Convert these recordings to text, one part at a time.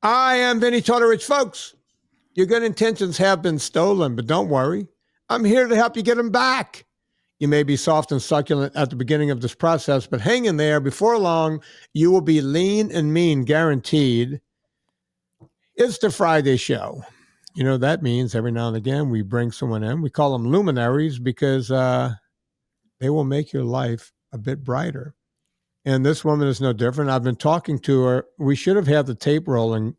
I am Vinnie Tortorich, folks. Your good intentions have been stolen, but don't worry. I'm here to help you get them back. You may be soft and succulent at the beginning of this process, but hang in there. Before long, you will be lean and mean, guaranteed. It's the Friday show. You know, that means every now and again we bring someone in. We call them luminaries because they will make your life a bit brighter. And this woman is no different. I've been talking to her. We should have had the tape rolling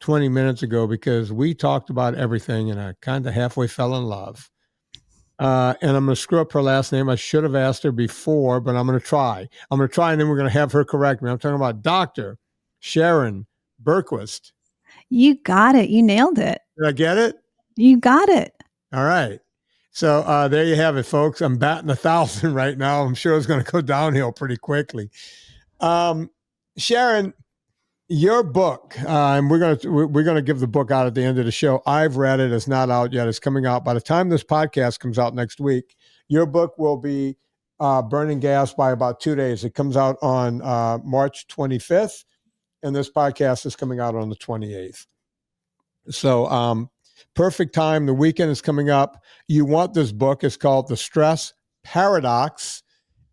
20 minutes ago because we talked about everything and I kind of halfway fell in love. And I'm going to screw up her last name. I should have asked her before, but I'm going to try. And then we're going to have her correct me. I'm talking about Dr. Sharon Bergquist. You got it. You nailed it. Did I get it? You got it. All right. So there you have it, folks. I'm batting 1,000 right now. I'm sure it's going to go downhill pretty quickly. Sharon, your book, and we're gonna give the book out at the end of the show. I've read it; it's not out yet. It's coming out by the time this podcast comes out next week. Your book will be burning gas by about 2 days. It comes out on March 25th, and this podcast is coming out on the 28th. So perfect time. The weekend is coming up. You want this book? It's called The Stress Paradox,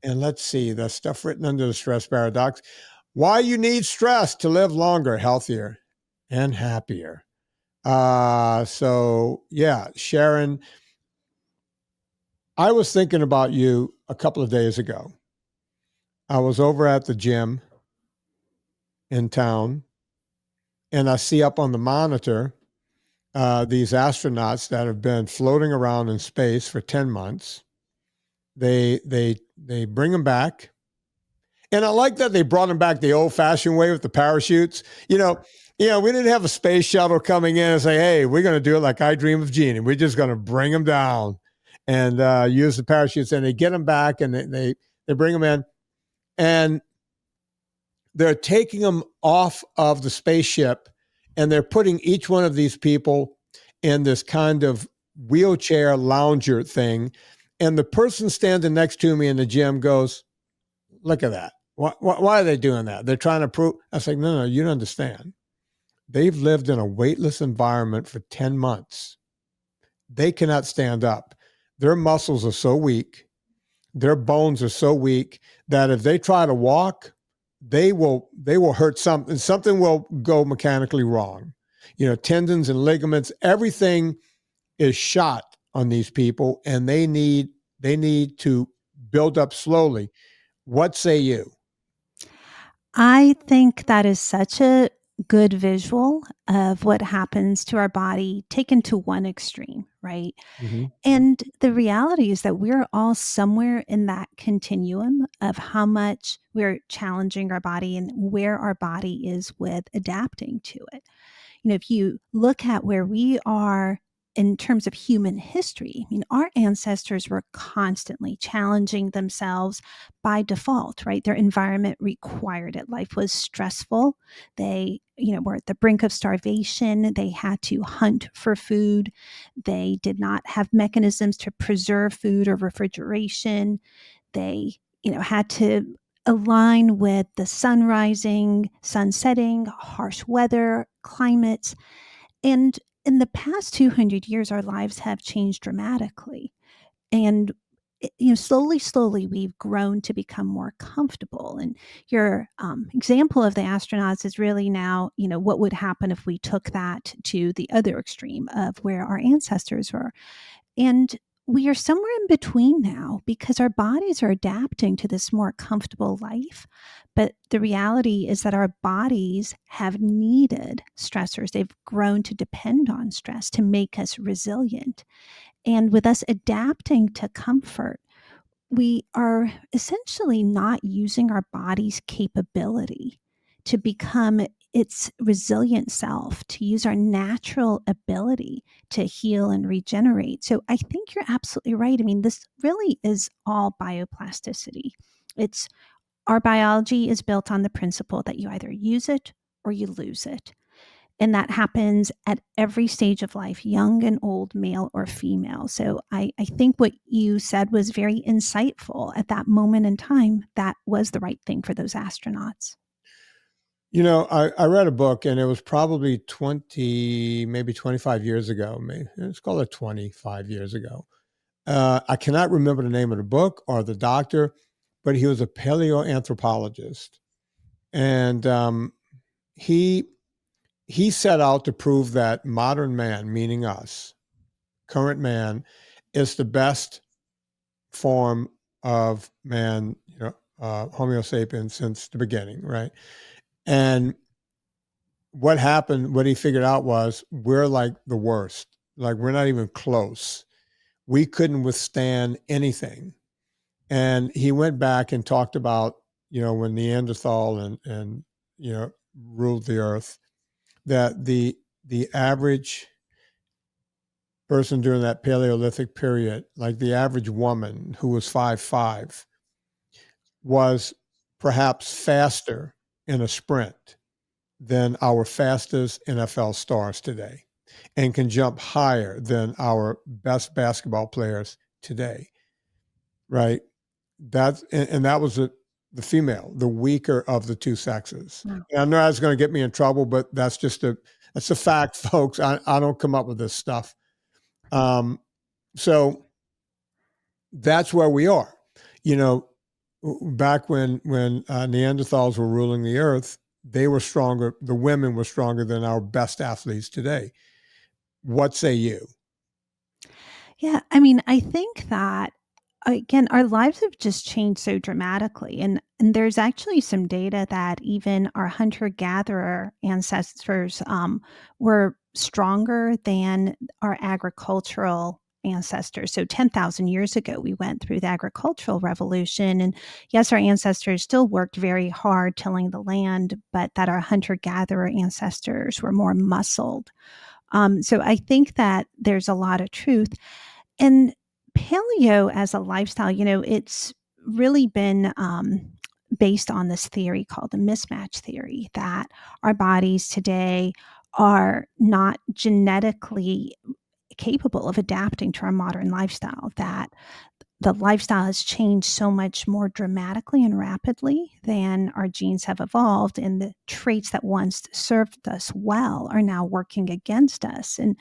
and let's see the stuff written under the stress paradox. Why you need stress to live longer, healthier, and happier. So yeah, Sharon, I was thinking about you a couple of days ago. I was over at the gym in town, and I see up on the monitor these astronauts that have been floating around in space for 10 months. They bring them back. And I like that they brought them back the old-fashioned way with the parachutes. You know, we didn't have a space shuttle coming in and say, hey, we're going to do it like I Dream of Jeannie. We're just going to bring them down and use the parachutes. And they get them back and they bring them in. And they're taking them off of the spaceship and they're putting each one of these people in this kind of wheelchair lounger thing. And the person standing next to me in the gym goes, look at that. Why are they doing that? They're trying to prove. I was like, no, you don't understand. They've lived in a weightless environment for 10 months. They cannot stand up. Their muscles are so weak. Their bones are so weak that if they try to walk, they will hurt something. Something will go mechanically wrong. Tendons and ligaments, everything is shot on these people, and they need to build up slowly. What say you? I think that is such a good visual of what happens to our body taken to one extreme, right? Mm-hmm. And the reality is that we're all somewhere in that continuum of how much we're challenging our body and where our body is with adapting to it. If you look at where we are in terms of human history, our ancestors were constantly challenging themselves by default, right? Their environment required it. Life was stressful. They, were at the brink of starvation. They had to hunt for food. They did not have mechanisms to preserve food or refrigeration. They, had to align with the sun rising, sun setting, harsh weather, climates. And in the past 200 years, our lives have changed dramatically. And slowly, we've grown to become more comfortable. And your example of the astronauts is really now, what would happen if we took that to the other extreme of where our ancestors were. And we are somewhere in between now because our bodies are adapting to this more comfortable life. But the reality is that our bodies have needed stressors. They've grown to depend on stress to make us resilient. And with us adapting to comfort, we are essentially not using our body's capability to become its resilient self, to use our natural ability to heal and regenerate. So I think you're absolutely right. This really is all bioplasticity. It's our biology is built on the principle that you either use it or you lose it. And that happens at every stage of life, young and old, male or female. So I think what you said was very insightful at that moment in time. That was the right thing for those astronauts. I read a book, and it was probably 20, maybe 25 years ago. Maybe let's call it 25 years ago. I cannot remember the name of the book or the doctor, but he was a paleoanthropologist, and he he set out to prove that modern man, meaning us, current man, is the best form of man, Homo sapiens since the beginning, right? And what he figured out was we're like the worst. Like we're not even close. We couldn't withstand anything. And he went back and talked about, when Neanderthal and ruled the earth, that the average person during that Paleolithic period, like the average woman who was 5'5", was perhaps faster in a sprint than our fastest NFL stars today, and can jump higher than our best basketball players today, right? That was the female, the weaker of the two sexes. Wow. And I know that's going to get me in trouble, but that's a fact, folks. I don't come up with this stuff. So that's where we are. You know, back when Neanderthals were ruling the earth, they were stronger. The women were stronger than our best athletes today. What say you? Yeah, I mean, I think that again, our lives have just changed so dramatically, and there's actually some data that even our hunter gatherer ancestors were stronger than our agricultural ancestors. So 10,000 years ago, we went through the agricultural revolution, and yes, our ancestors still worked very hard tilling the land, but that our hunter gatherer ancestors were more muscled. So I think that there's a lot of truth. And paleo as a lifestyle, it's really been based on this theory called the mismatch theory that our bodies today are not genetically capable of adapting to our modern lifestyle, that the lifestyle has changed so much more dramatically and rapidly than our genes have evolved, and the traits that once served us well are now working against us. And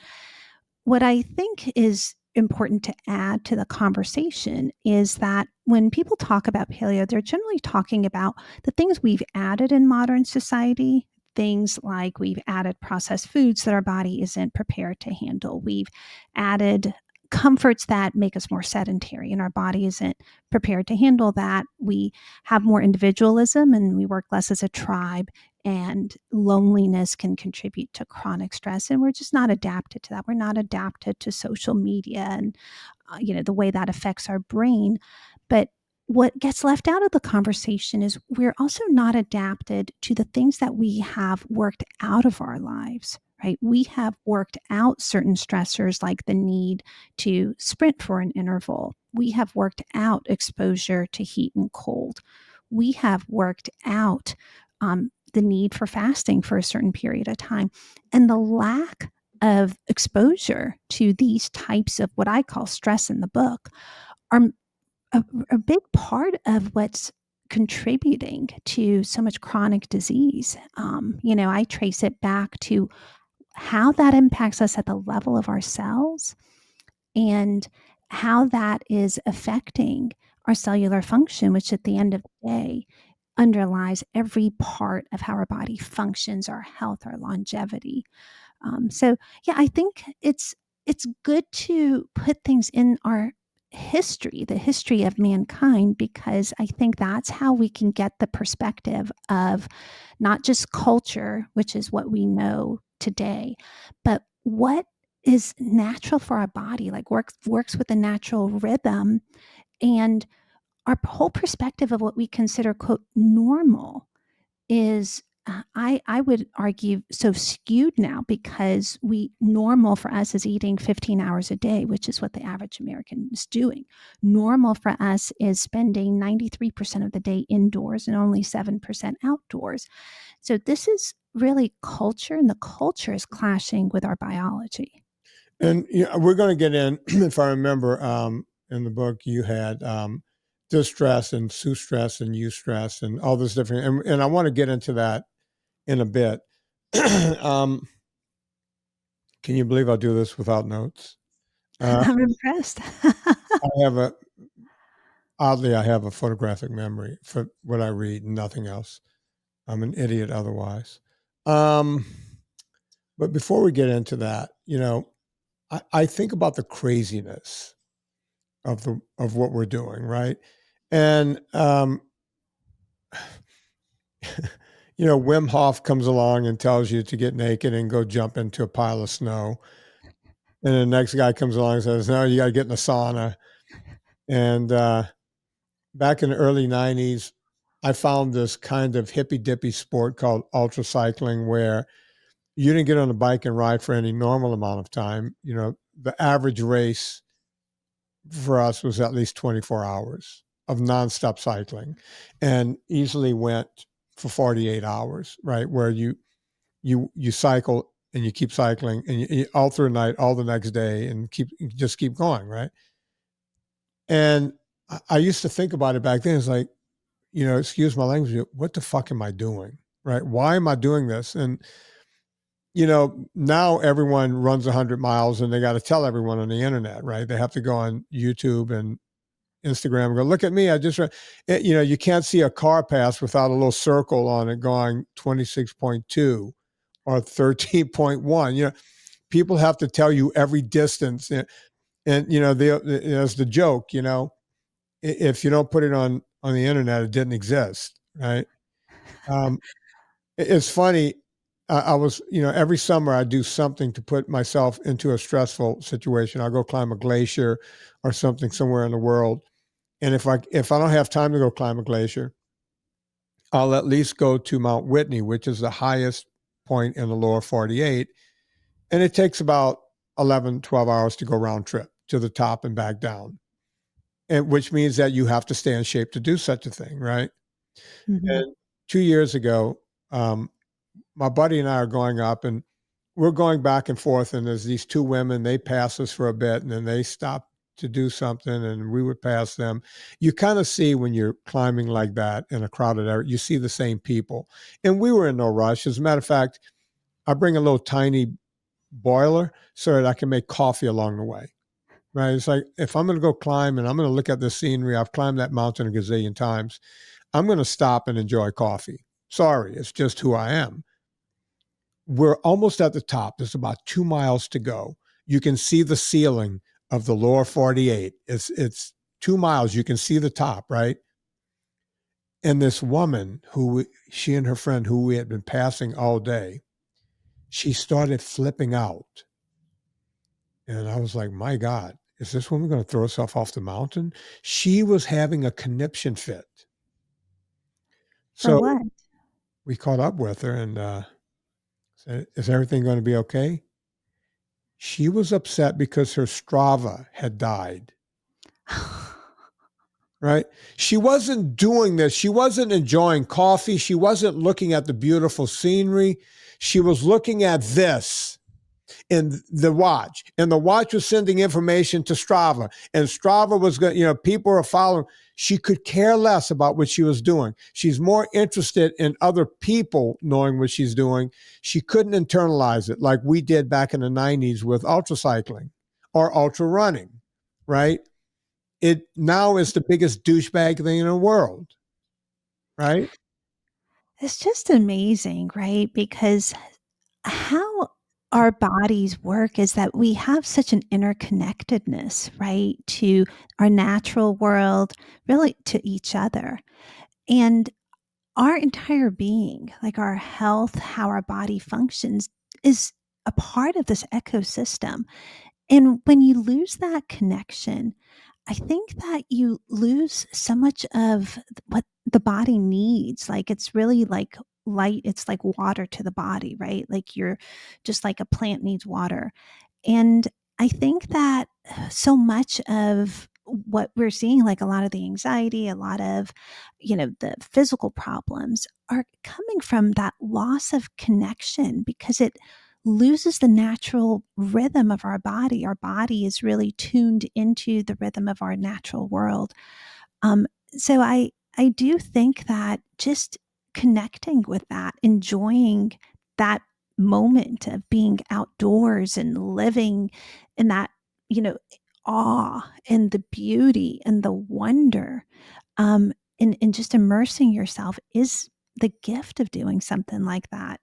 what I think is important to add to the conversation is that when people talk about paleo, they're generally talking about the things we've added in modern society. Things like we've added processed foods that our body isn't prepared to handle. We've added comforts that make us more sedentary and our body isn't prepared to handle that. We have more individualism and we work less as a tribe, and loneliness can contribute to chronic stress, and we're just not adapted to that. We're not adapted to social media and the way that affects our brain. But what gets left out of the conversation is we're also not adapted to the things that we have worked out of our lives, right? We have worked out certain stressors like the need to sprint for an interval. We have worked out exposure to heat and cold. We have worked out the need for fasting for a certain period of time. And the lack of exposure to these types of what I call stress in the book are a big part of what's contributing to so much chronic disease. I trace it back to how that impacts us at the level of our cells and how that is affecting our cellular function, which at the end of the day underlies every part of how our body functions, our health, our longevity. So yeah, I think it's good to put things in our history, the history of mankind, because I think that's how we can get the perspective of not just culture, which is what we know today, but what is natural for our body, like works with a natural rhythm, and our whole perspective of what we consider quote normal is I would argue so skewed now, because we normal for us is eating 15 hours a day, which is what the average American is doing. Normal for us is spending 93% of the day indoors and only 7% outdoors. So this is really culture, and the culture is clashing with our biology. And we're going to get in. If I remember, in the book, you had distress and sous stress and eustress and all this different. And I want to get into that in a bit. um, can you believe I'll do this without notes? I'm impressed. I have a oddly, I have a photographic memory for what I read and nothing else. I'm an idiot otherwise. Um, but before we get into that, I think about the craziness of what we're doing, right? And Wim Hof comes along and tells you to get naked and go jump into a pile of snow. And the next guy comes along and says, "No, you got to get in the sauna." And back in the early '90s, I found this kind of hippy dippy sport called ultra cycling, where you didn't get on a bike and ride for any normal amount of time. The average race for us was at least 24 hours of nonstop cycling, and easily went for 48 hours, right? Where you cycle and you keep cycling and you all through the night, all the next day, and just keep going, right? And I used to think about it back then. It's like, excuse my language, what the fuck am I doing? Right? Why am I doing this? And now everyone runs 100 miles and they got to tell everyone on the internet, right? They have to go on YouTube and Instagram and go, look at me. I just, you can't see a car pass without a little circle on it going 26.2 or 13.1. People have to tell you every distance. And there's the joke, if you don't put it on the internet, it didn't exist, right? Um, it's funny. I was, every summer I do something to put myself into a stressful situation. I'll go climb a glacier or something somewhere in the world. And if I don't have time to go climb a glacier, I'll at least go to Mount Whitney, which is the highest point in the lower 48. And it takes about 11, 12 hours to go round trip to the top and back down. And which means that you have to stay in shape to do such a thing, right? Mhm. And 2 years ago, my buddy and I are going up, and we're going back and forth, and there's these two women. They pass us for a bit, and then they stop to do something, and we would pass them. You kind of see when you're climbing like that in a crowded area, you see the same people. And we were in no rush. As a matter of fact, I bring a little tiny boiler so that I can make coffee along the way. Right? It's like, if I'm going to go climb and I'm going to look at the scenery, I've climbed that mountain a gazillion times. I'm going to stop and enjoy coffee. Sorry, it's just who I am. We're almost at the top. There's about 2 miles to go. You can see the ceiling of the lower 48. It's 2 miles. You can see the top, right? And this woman, she and her friend who we had been passing all day, she started flipping out. And I was like, my God, is this woman going to throw herself off the mountain? She was having a conniption fit. For So what? we caught up with her and said, is everything going to be okay? She was upset because her Strava had died. Right? She wasn't doing this. She wasn't enjoying coffee. She wasn't looking at the beautiful scenery. She was looking at this in the watch, and the watch was sending information to Strava, and Strava was going, people are following. She could care less about what she was doing. She's more interested in other people knowing what she's doing. She couldn't internalize it like we did back in the '90s with ultra cycling or ultra running, right? It now is the biggest douchebag thing in the world, right? It's just amazing, right? Because how our bodies work is that we have such an interconnectedness, right? To our natural world, really to each other. And our entire being, like our health, how our body functions, is a part of this ecosystem. And when you lose that connection, I think that you lose so much of what the body needs. Like it's really like light, it's like water to the body, right? Like you're just like a plant needs water. And I think that so much of what we're seeing, like a lot of the anxiety, a lot of, the physical problems are coming from that loss of connection because it loses the natural rhythm of our body. Our body is really tuned into the rhythm of our natural world. Um, so I do think that just connecting with that, enjoying that moment of being outdoors and living in that, awe and the beauty and the wonder, and just immersing yourself is the gift of doing something like that.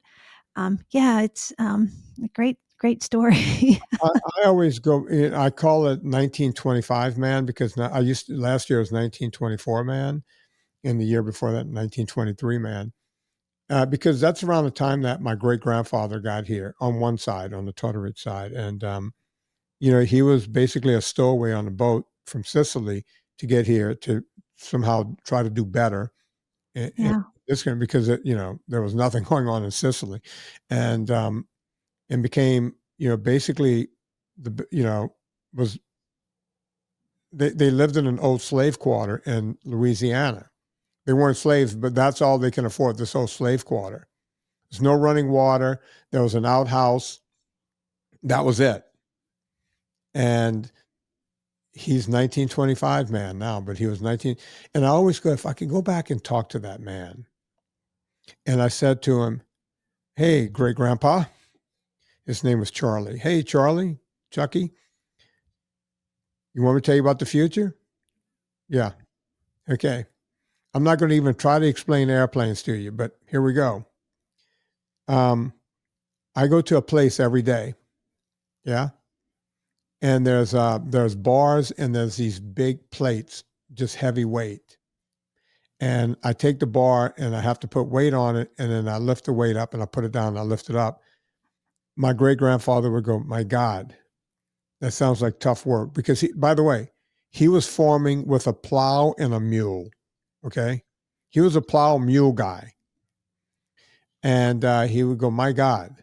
Yeah, it's a great story. I always go. I call it 1925 man because last year was 1924 man, and the year before that 1923 man, because that's around the time that my great grandfather got here on one side, on the Tortorich side, and he was basically a stowaway on a boat from Sicily to get here to somehow try to do better. Yeah. This because there was nothing going on in Sicily, and became basically was they lived in an old slave quarter in Louisiana. They weren't slaves, but that's all they can afford, this old slave quarter. There's no running water. There was an outhouse. That was it. And he's 1925 man now, but he was 19. And I always go, if I could go back and talk to that man. And I said to him, hey, great grandpa, his name was Charlie. Hey, Charlie, Chucky, you want me to tell you about the future? Yeah. Okay. I'm not going to even try to explain airplanes to you, but here we go. I go to a place every day. Yeah. And there's bars and there's these big plates, just heavy weight. And I take the bar and I have to put weight on it. And then I lift the weight up and I put it down and I lift it up. My great grandfather would go, my God, that sounds like tough work. Because by the way, he was farming with a plow and a mule. Okay. He was a plow mule guy. And he would go, my God,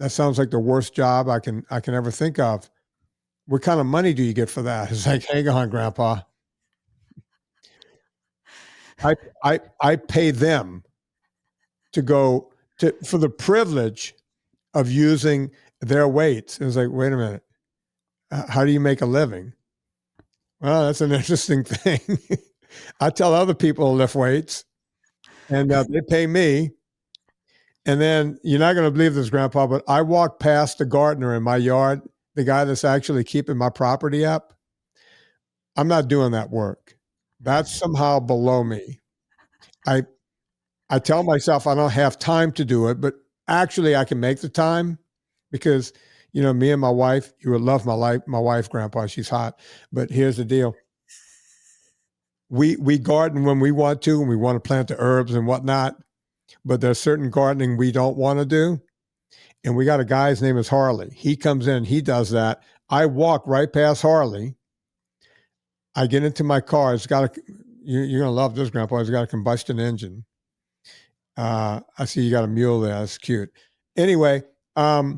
that sounds like the worst job I can ever think of. What kind of money do you get for that? It's like, hang on, Grandpa. I pay them to go for the privilege of using their weights. It's like, wait a minute, how do you make a living? Well, that's an interesting thing. I tell other people to lift weights, and they pay me. And then you're not going to believe this, Grandpa, but I walk past the gardener in my yard, the guy that's actually keeping my property up. I'm not doing that work. That's somehow below me. I tell myself I don't have time to do it, but actually I can make the time because, me and my wife, you would love my wife, Grandpa, she's hot. But here's the deal. We garden when we want to, and we want to plant the herbs and whatnot, but there's certain gardening we don't want to do. And we got a guy, his name is Harley. He comes in, he does that. I walk right past Harley. I get into my car. You're going to love this, Grandpa. It's got a combustion engine. I see you got a mule there. That's cute. Anyway, I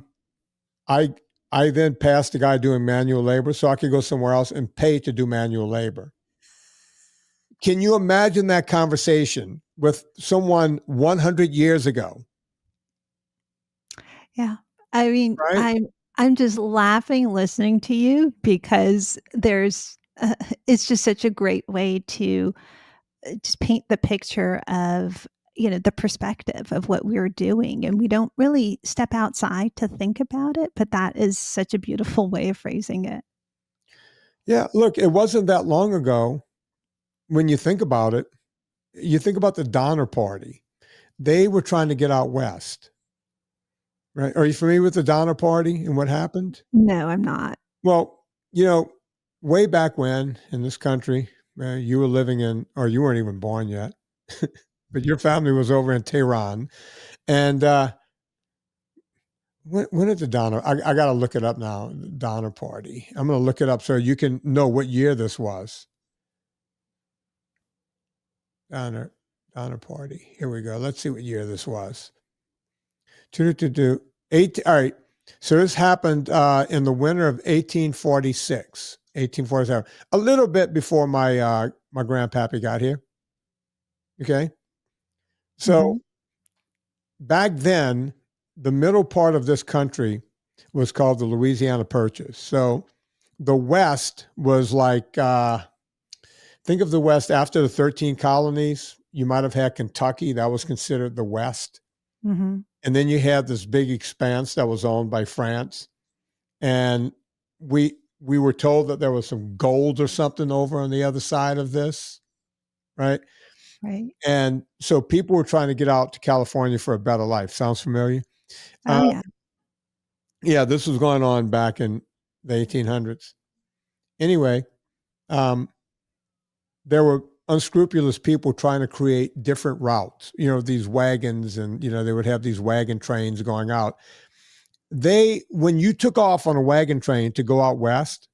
then passed the guy doing manual labor so I could go somewhere else and pay to do manual labor. Can you imagine that conversation with someone 100 years ago? Yeah. I mean, Right? I'm just laughing listening to you because it's just such a great way to just paint the picture of, the perspective of what we're doing. And we don't really step outside to think about it, but that is such a beautiful way of phrasing it. Yeah. Look, it wasn't that long ago when you think about it. You think about the Donner Party. They were trying to get out west. Right? Are you familiar with the Donner Party and what happened? No, I'm not. Well, way back when in this country, you were living in, or you weren't even born yet, but your family was over in Tehran. And when did the Donner, I got to look it up now, the Donner Party. I'm going to look it up so you can know what year this was. Donner Party. Here we go. Let's see what year this was. All right. So this happened in the winter of 1846, 1847, a little bit before my grandpappy got here. Okay. So back then, the middle part of this country was called the Louisiana Purchase. So the West was like, think of the West after the 13 colonies, you might have had Kentucky. That was considered the West. Mm-hmm. And then you had this big expanse that was owned by France. And we were told that there was some gold or something over on the other side of this, right? Right. And so people were trying to get out to California for a better life. Sounds familiar? Oh, yeah. Yeah, this was going on back in the 1800s. Anyway, there were unscrupulous people trying to create different routes, these wagons, and, they would have these wagon trains going out. When you took off on a wagon train to go out west,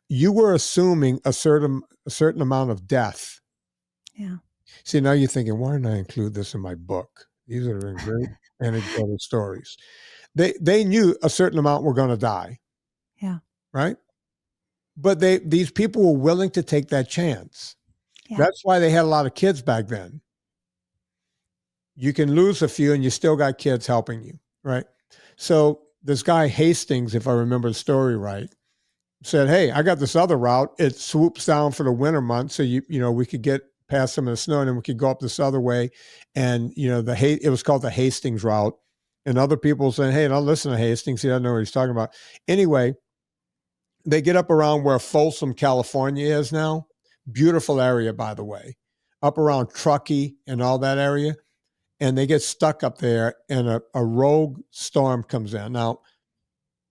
you were assuming a certain amount of death. Yeah. See, now you're thinking, why didn't I include this in my book? These are great anecdotal stories. They knew a certain amount were going to die. Yeah. Right? But these people were willing to take that chance. Yeah. That's why they had a lot of kids back then. You can lose a few and you still got kids helping you, right? So this guy Hastings, if I remember the story right, said, "Hey, I got this other route. It swoops down for the winter months, so we could get past some of the snow, and then we could go up this other way." And it was called the Hastings route. And other people saying, "Hey, don't listen to Hastings. He doesn't know what he's talking about." Anyway, they get up around where Folsom, California is now. Beautiful area, by the way, up around Truckee and all that area. And they get stuck up there, and a rogue storm comes in. Now,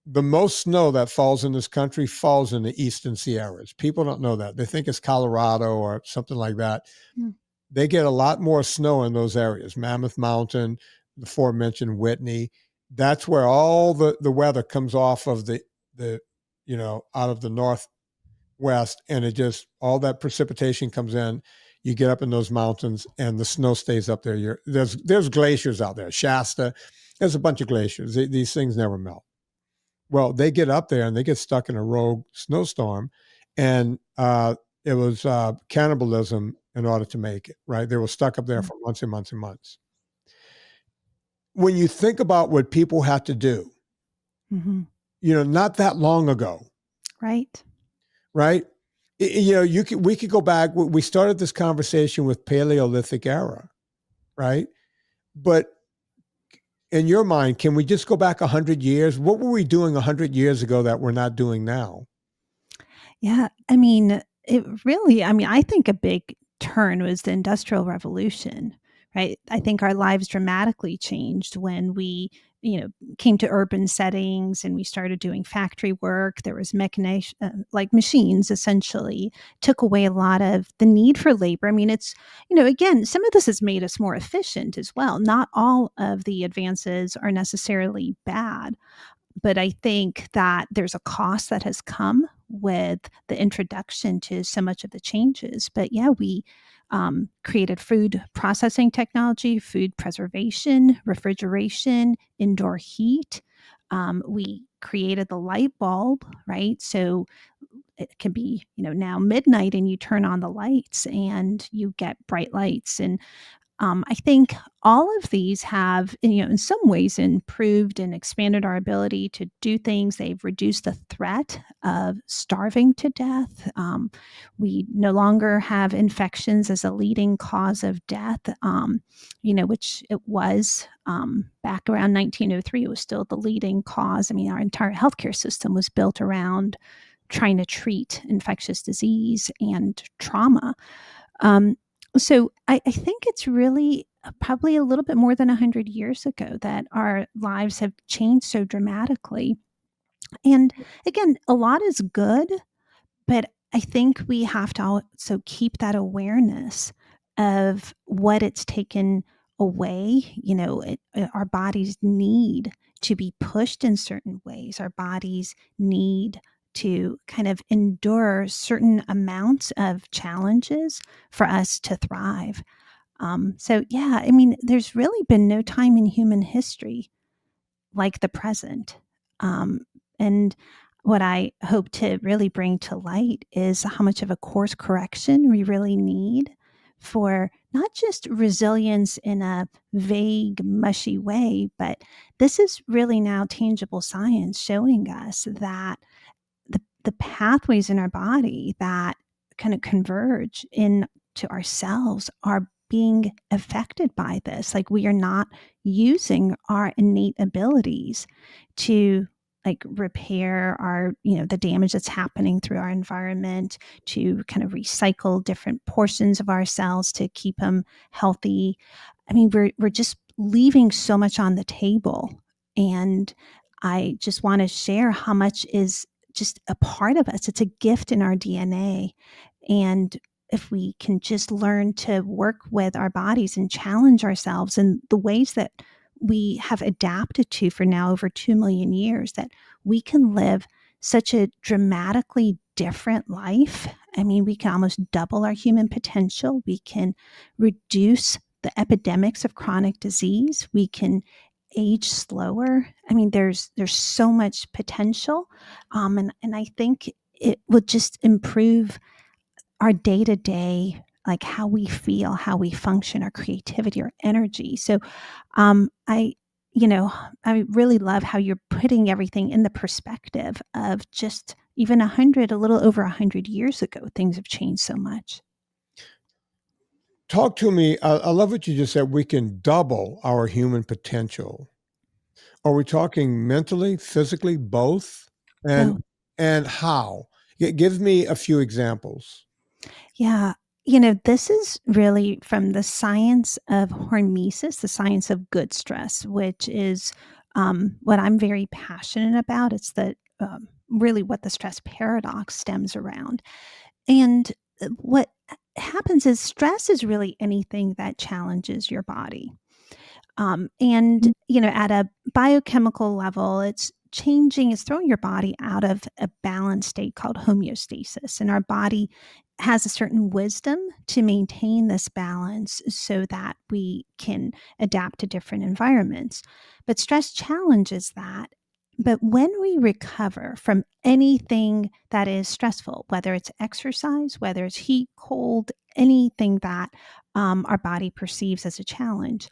the most snow that falls in this country falls in the Eastern Sierras. People don't know that. They think it's Colorado or something like that. Mm. They get a lot more snow in those areas. Mammoth Mountain, the aforementioned Whitney. That's where all the weather comes off of the out of the northwest, and it just, all that precipitation comes in. You get up in those mountains, and the snow stays up there. There's glaciers out there. Shasta, there's a bunch of glaciers. These things never melt. Well, they get up there and they get stuck in a rogue snowstorm, and it was cannibalism in order to make it, right? They were stuck up there for months and months and months. When you think about what people had to do, Mm-hmm. Not that long ago, Right. right? We could go back. We started this conversation with Paleolithic era, right? But in your mind, can we just go back 100 years? What were we doing 100 years ago that we're not doing now? Yeah. I think a big turn was the Industrial Revolution, right? I think our lives dramatically changed when we, came to urban settings and we started doing factory work. There was mechanization, like machines essentially took away a lot of the need for labor. I mean, it's, again, some of this has made us more efficient as well. Not all of the advances are necessarily bad. But I think that there's a cost that has come with the introduction to so much of the changes. But yeah, we created food processing technology, food preservation, refrigeration, indoor heat. We created the light bulb, right? So it can be, now midnight and you turn on the lights and you get bright lights. And I think all of these have, in some ways improved and expanded our ability to do things. They've reduced the threat of starving to death. We no longer have infections as a leading cause of death, which it was back around 1903. It was still the leading cause. I mean, our entire healthcare system was built around trying to treat infectious disease and trauma. So I think it's really probably a little bit more than 100 years ago that our lives have changed so dramatically. And again, a lot is good, but I think we have to also keep that awareness of what it's taken away. Our bodies need to be pushed in certain ways. Our bodies need to kind of endure certain amounts of challenges for us to thrive. So, yeah, there's really been no time in human history like the present. And what I hope to really bring to light is how much of a course correction we really need for not just resilience in a vague, mushy way, but this is really now tangible science showing us that the pathways in our body that kind of converge into ourselves are being affected by this. Like we are not using our innate abilities to like repair our, the damage that's happening through our environment, to kind of recycle different portions of our cells to keep them healthy. I mean, we're just leaving so much on the table. And I just want to share how much is just a part of us. It's a gift in our DNA. And if we can just learn to work with our bodies and challenge ourselves in the ways that we have adapted to for now over 2 million years, that we can live such a dramatically different life. I mean, we can almost double our human potential. We can reduce the epidemics of chronic disease. We can age slower. I mean, there's so much potential, and I think it will just improve our day to day, like how we feel, how we function, our creativity, our energy. So, I, I really love how you're putting everything in the perspective of just even a little over 100 years ago, things have changed so much. Talk to me. I love what you just said. We can double our human potential. Are we talking mentally, physically, both? And Both. and how? Give me a few examples. Yeah. This is really from the science of hormesis, the science of good stress, which is what I'm very passionate about. It's really what the stress paradox stems around. And what happens is stress is really anything that challenges your body. At a biochemical level, it's throwing your body out of a balanced state called homeostasis. And our body has a certain wisdom to maintain this balance so that we can adapt to different environments. But stress challenges that. But when we recover from anything that is stressful, whether it's exercise, whether it's heat, cold, anything that our body perceives as a challenge,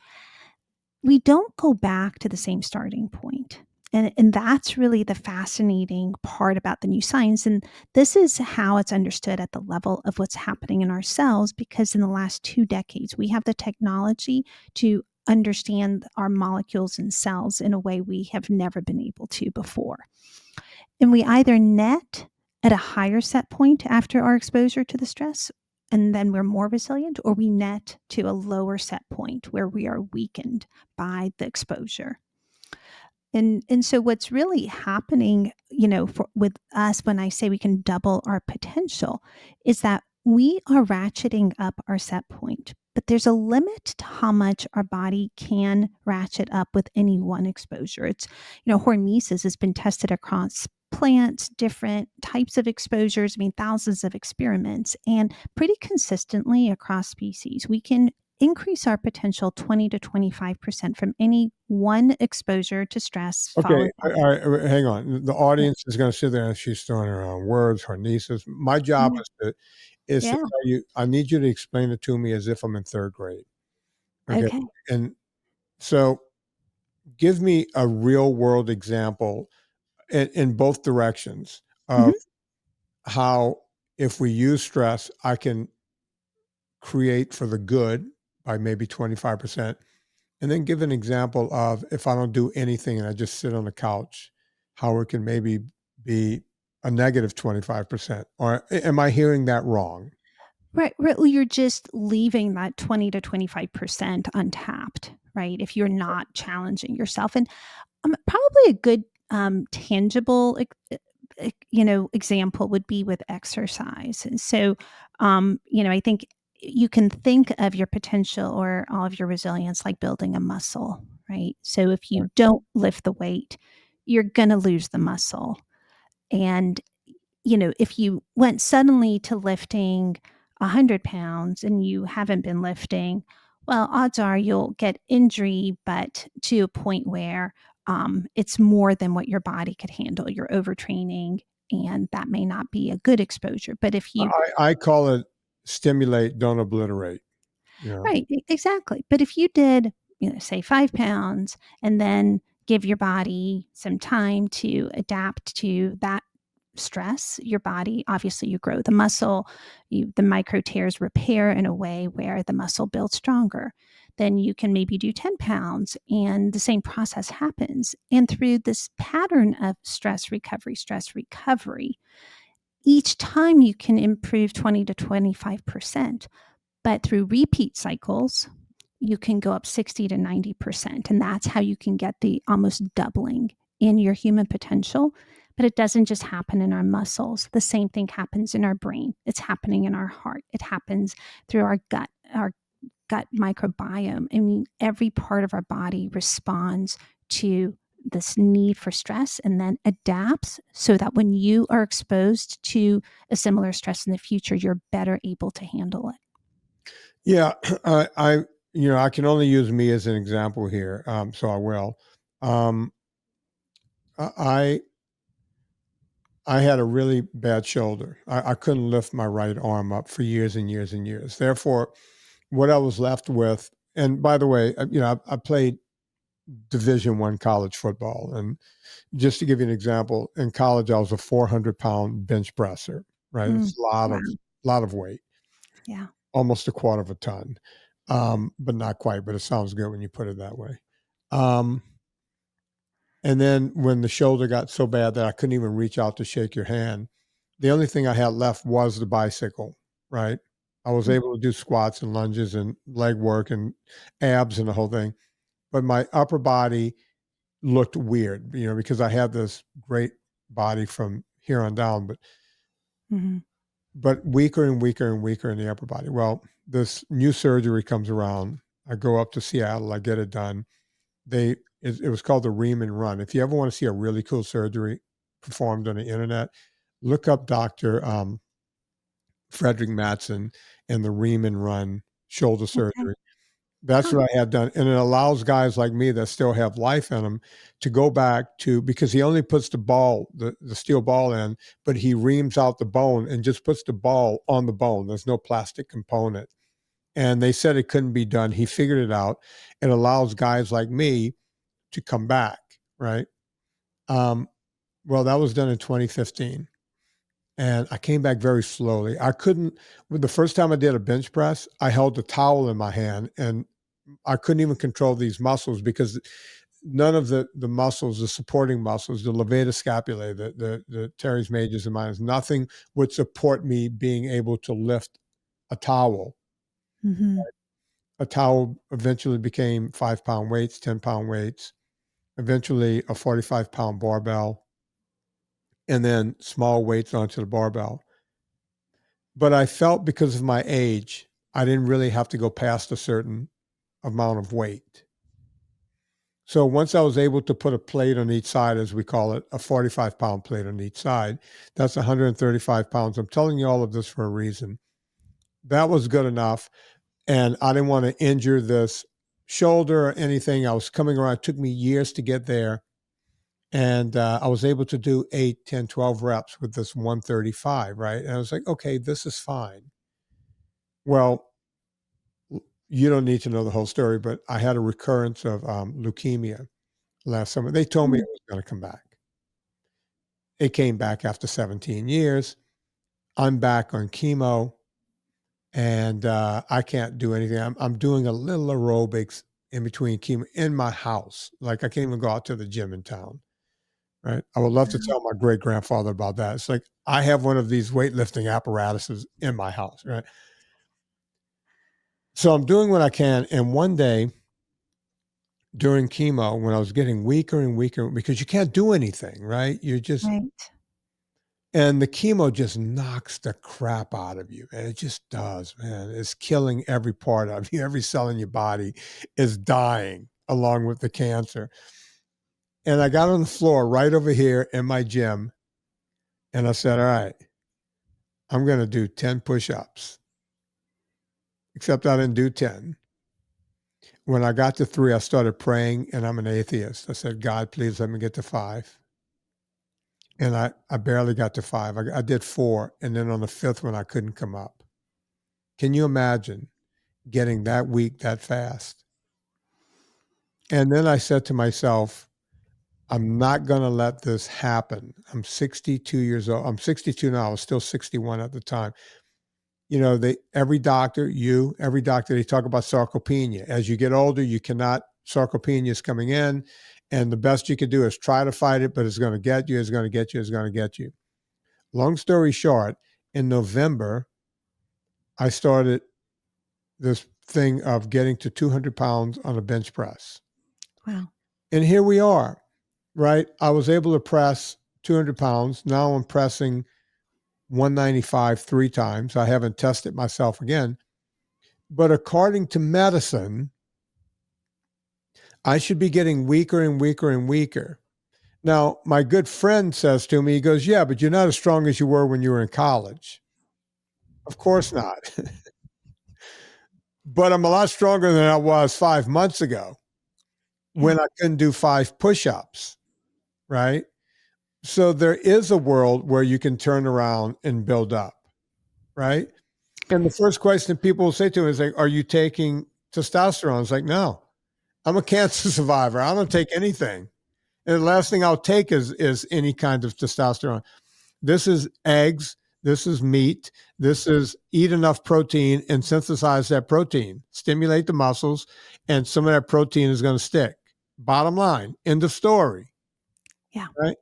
we don't go back to the same starting point. And that's really the fascinating part about the new science. And this is how it's understood at the level of what's happening in our cells, because in the last 2 decades, we have the technology to understand our molecules and cells in a way we have never been able to before. And we either net at a higher set point after our exposure to the stress, and then we're more resilient, or we net to a lower set point where we are weakened by the exposure. And so what's really happening, with us, when I say we can double our potential, is that we are ratcheting up our set point, but there's a limit to how much our body can ratchet up with any one exposure. Hormesis has been tested across plants, different types of exposures. I mean, thousands of experiments, and pretty consistently across species, we can increase our potential 20 to 25% from any one exposure to stress Okay, followed by. all right, hang on. The audience is going to sit there and she's throwing around words, hormesis. My job Yeah. is to Yeah. tell you. I need you to explain it to me as if I'm in third grade. Okay, Okay. and so give me a real world example in both directions of Mhm. how, if we use stress, I can create for the good by maybe 25%. And then give an example of, if I don't do anything and I just sit on the couch, how it can maybe be a negative 25%. Or am I hearing that wrong? Right. Right. Well, you're just leaving that 20 to 25% untapped, right? If you're not challenging yourself. And probably a good tangible example would be with exercise. And so I think you can think of your potential or all of your resilience like building a muscle, right? So if you don't lift the weight, you're going to lose the muscle. And if you went suddenly to lifting 100 pounds and you haven't been lifting, well, odds are you'll get injury, but to a point where it's more than what your body could handle. You're overtraining, and that may not be a good exposure. But if you, I call it stimulate, don't obliterate. Yeah. right, exactly. But if you did, say 5 pounds and then give your body some time to adapt to that stress, your body, obviously, you grow the muscle, the micro tears repair in a way where the muscle builds stronger. Then you can maybe do 10 pounds, and the same process happens. And through this pattern of stress recovery, each time you can improve 20 to 25%. But through repeat cycles, you can go up 60 to 90%. And that's how you can get the almost doubling in your human potential. But it doesn't just happen in our muscles. The same thing happens in our brain. It's happening in our heart. It happens through our gut microbiome. I mean, every part of our body responds to this need for stress and then adapts so that when you are exposed to a similar stress in the future, you're better able to handle it. Yeah, I can only use me as an example here, so I will. Um, I I had a really bad shoulder. I couldn't lift my right arm up for years and years and years. Therefore, what I was left with, and by the way, I played Division I college football, and just to give you an example, in college I was a 400-pound bench presser. Right, it's a Wow. lot of weight, Yeah. almost a quarter of a ton, but not quite. But it sounds good when you put it that way. Um, and then when the shoulder got so bad that I couldn't even reach out to shake your hand, the only thing I had left was the bicycle, right? I was Mm. able to do squats and lunges and leg work and abs and the whole thing, but my upper body looked weird, because I had this great body from here on down, Mhm. but weaker and weaker and weaker in the upper body. Well, this new surgery comes around. I go up to Seattle, I get it done. It was called the Ream and Run. If you ever want to see a really cool surgery performed on the internet, look up Dr. Frederick Mattson and the Ream and Run shoulder Okay. surgery. That's Huh. what I have done. And it allows guys like me that still have life in them to go back to, because he only puts the steel ball in, but he reams out the bone and just puts the ball on the bone. There's no plastic component. And they said it couldn't be done. He figured it out. It allows guys like me to come back, right? Um, well, that was done in 2015. And I came back very slowly. I couldn't, the first time I did a bench press, I held a towel in my hand and I couldn't even control these muscles because none of the muscles, the supporting muscles, the levator scapulae, the teres majors and minors, nothing would support me being able to lift a towel. Mhm. A towel eventually became 5-pound weights, 10-pound weights, eventually a 45-pound barbell, and then small weights onto the barbell. But I felt because of my age, I didn't really have to go past a certain amount of weight. So once I was able to put a plate on each side, as we call it, a 45-pound plate on each side, that's 135 pounds. I'm telling you all of this for a reason. That was good enough. And I didn't want to injure this shoulder or anything. I was coming around. It took me years to get there. And I was able to do 8, 10, 12 reps with this 135, right? And I was like, okay, this is fine. Well, you don't need to know the whole story, but I had a recurrence of leukemia last summer. They told me Mm. it was going to come back. It came back after 17 years. I'm back on chemo and I can't do anything. I'm doing a little aerobics in between chemo in my house. Like I can't even go out to the gym in town. Right. I would love to Wow. tell my great grandfather about that. It's like I have one of these weightlifting apparatuses in my house. Right. So I'm doing what I can. And one day during chemo, when I was getting weaker and weaker, because you can't do anything, right? You're just, Right. and the chemo just knocks the crap out of you. And it just does, man. It's killing every part of you. Every cell in your body is dying along with the cancer. And I got on the floor right over here in my gym and I said, all right, I'm going to do 10 push ups, except I didn't do 10. When I got to 3, I started praying and I'm an atheist. I said, God, please let me get to 5. And I barely got to 5. I did 4. And then on the 5th one, I couldn't come up. Can you imagine getting that weak that fast? And then I said to myself, I'm not going to let this happen. I'm 62 years old. I'm 62 now. I was still 61 at the time. You know, every doctor, they talk about sarcopenia. As you get older, sarcopenia is coming in, and the best you can do is try to fight it, but it's going to get you, it's going to get you, it's going to get you. Long story short, in November, I started this thing of getting to 200 pounds on a bench press. Wow. And here we are, right? I was able to press 200 pounds. Now I'm pressing 195 3 times. I haven't tested myself again. But according to medicine, I should be getting weaker and weaker and weaker. Now, my good friend says to me, he goes, yeah, but you're not as strong as you were when you were in college. Of course not. But I'm a lot stronger than I was 5 months ago when I couldn't do 5 push-ups, right? So there is a world where you can turn around and build up, right? And the first question people will say to me is like, are you taking testosterone? It's like, no, I'm a cancer survivor. I don't take anything. And the last thing I'll take is any kind of testosterone. This is eggs. This is meat. This is eat enough protein and synthesize that protein, stimulate the muscles, and some of that protein is going to stick. Bottom line, end of story. Yeah. Right?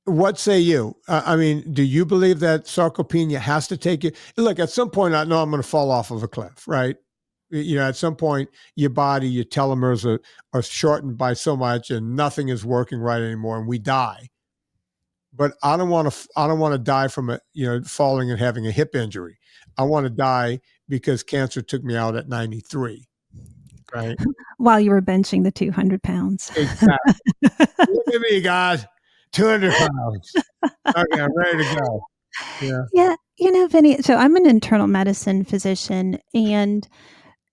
What say you? I mean, do you believe that sarcopenia has to take you? Look, at some point, I know I'm going to fall off of a cliff, right? You know, at some point, your body, your telomeres are shortened by so much, and nothing is working right anymore, and we die. But I don't want to die from falling and having a hip injury. I want to die because cancer took me out at 93. Right? While you were benching the 200 pounds. Exactly. Look at me, guys. 200 pounds. Okay, I'm ready to go. Yeah. Yeah. You know, Vinnie, so I'm an internal medicine physician, and,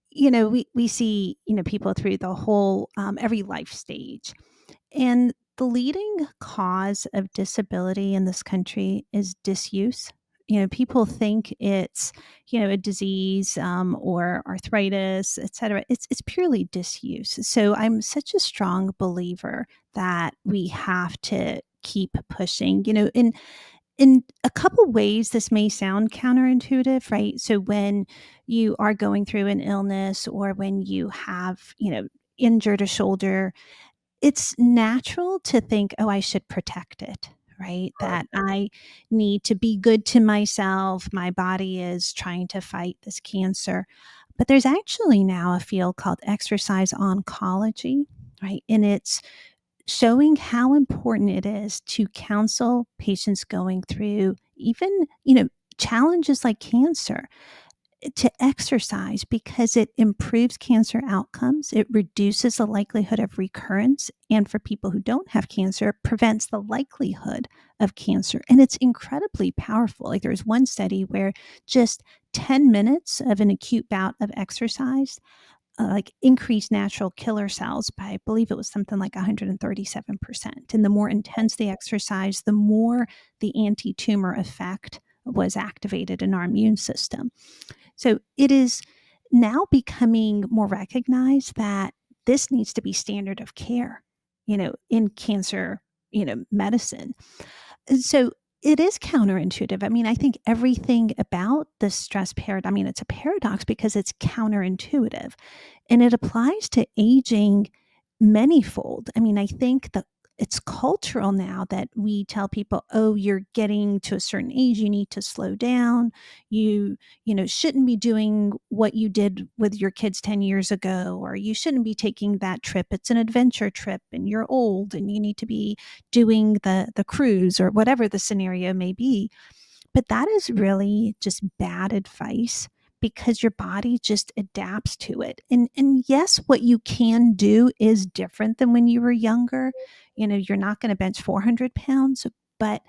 you know, we see, you know, people through the whole, every life stage. And the leading cause of disability in this country is disuse. You know, people think it's, you know, a disease, or arthritis, et cetera. It's purely disuse. So I'm such a strong believer that we have to keep pushing, you know, in a couple ways. This may sound counterintuitive, right? So when you are going through an illness, or when you have, you know, injured a shoulder, it's natural to think, oh, I should protect it, right? Right. That I need to be good to myself. My body is trying to fight this cancer. But there's actually now a field called exercise oncology, right? And it's showing how important it is to counsel patients going through even, you know, challenges like cancer, to exercise, because it improves cancer outcomes. It reduces the likelihood of recurrence. And for people who don't have cancer, it prevents the likelihood of cancer. And it's incredibly powerful. Like, there's one study where just 10 minutes of an acute bout of exercise, like, increased natural killer cells by, I believe it was something like 137%. And the more intense the exercise, the more the anti-tumor effect was activated in our immune system. So it is now becoming more recognized that this needs to be standard of care, you know, in cancer, you know, medicine. And so it is counterintuitive. I mean, I think everything about the stress paradigm, I mean, it's a paradox because it's counterintuitive, and it applies to aging manyfold. I mean, I think that it's cultural now that we tell people, oh, you're getting to a certain age, you need to slow down. You know, shouldn't be doing what you did with your kids 10 years ago, or you shouldn't be taking that trip. It's an adventure trip and you're old and you need to be doing the cruise, or whatever the scenario may be. But that is really just bad advice, because your body just adapts to it. And yes, what you can do is different than when you were younger. You know, you're not going to bench 400 pounds, but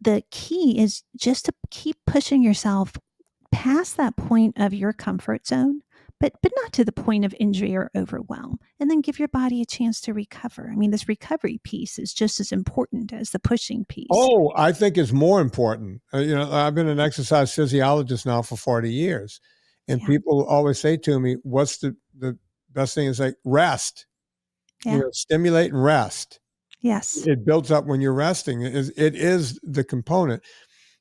the key is just to keep pushing yourself past that point of your comfort zone, but not to the point of injury or overwhelm, and then give your body a chance to recover. I mean, this recovery piece is just as important as the pushing piece. Oh, I think it's more important. You know, I've been an exercise physiologist now for 40 years, and Yeah. people always say to me, what's the best thing? Is like rest, Yeah. stimulate and rest. Yes. It builds up when you're resting. It is the component.